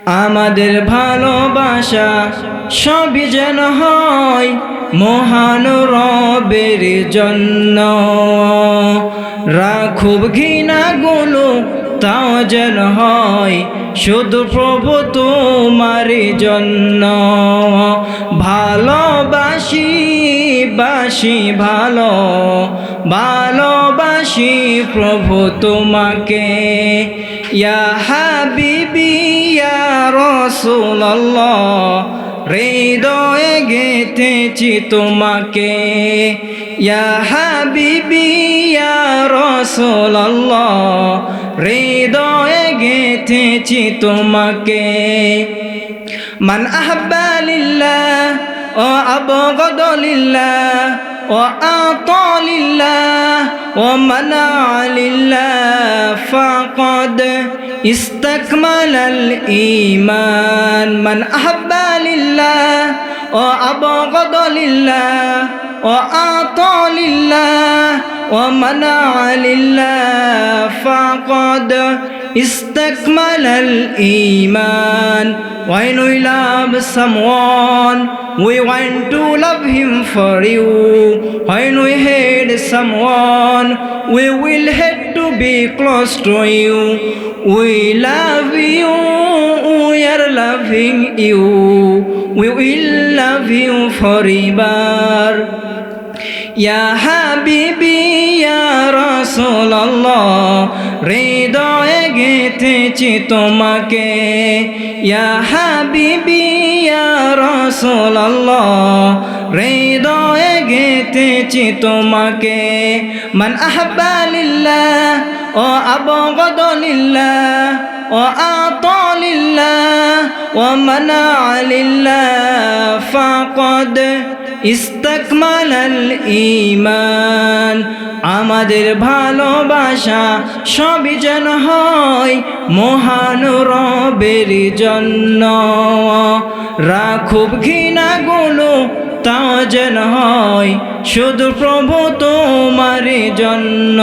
আমাদের ভালোবাসা সবই যেন হয় মহান রবের জন্য। রাখুব ঘৃণাগুলো তাও যেন হয় শুধু প্রভু তোমার জন্য। ভালোবাসি বাসি ভালোবাসি প্রভু তোমাকে। ইয়া হাবিবি ইয়া রাসূলুল্লাহ, হৃদয়ে গেঁথেছি তোমাকে। ইয়া হাবিবি ইয়া রাসূলুল্লাহ, হৃদয়ে গেঁথেছি তোমাকে। মান আহাব্বা লিল্লাহ ও আবগাদা লিল্লাহ ও আতা লিল্লাহ ও মানা লিল্লাহ ফাকাদ ইস্তাকমালাল ঈমান। মান আহাব্বা লিল্লাহ ও আবগাদা লিল্লাহ ও আতা লিল্লাহ ও মানা লিল্লাহ ফাকাদ istakmalal iman. When we love someone, we want to love him for you. When we hate someone, we will hate to be close to you. We love you, we are loving you. We will love you forever. Ya Habibi Ya Rasulullah, হৃদয়ে গেঁথেছি তোমাকে। ইয়া হাবিবি ইয়া রাসূলুল্লাহ, হৃদয়ে গেঁথেছি তোমাকে। মান আহাব্বা লিল্লাহ ও আবগাদা লিল্লাহ ও আতা লিল্লাহ ও মানা লিল্লাহ ফাকাদ ইস্তাকমালাল ঈমান। আমাদের ভালোবাসা সবই যেন হয় মহান রবের জন্য। রাখুব ঘৃণাগুলো তাও যেন হয় শুধু প্রভু তোমার জন্য।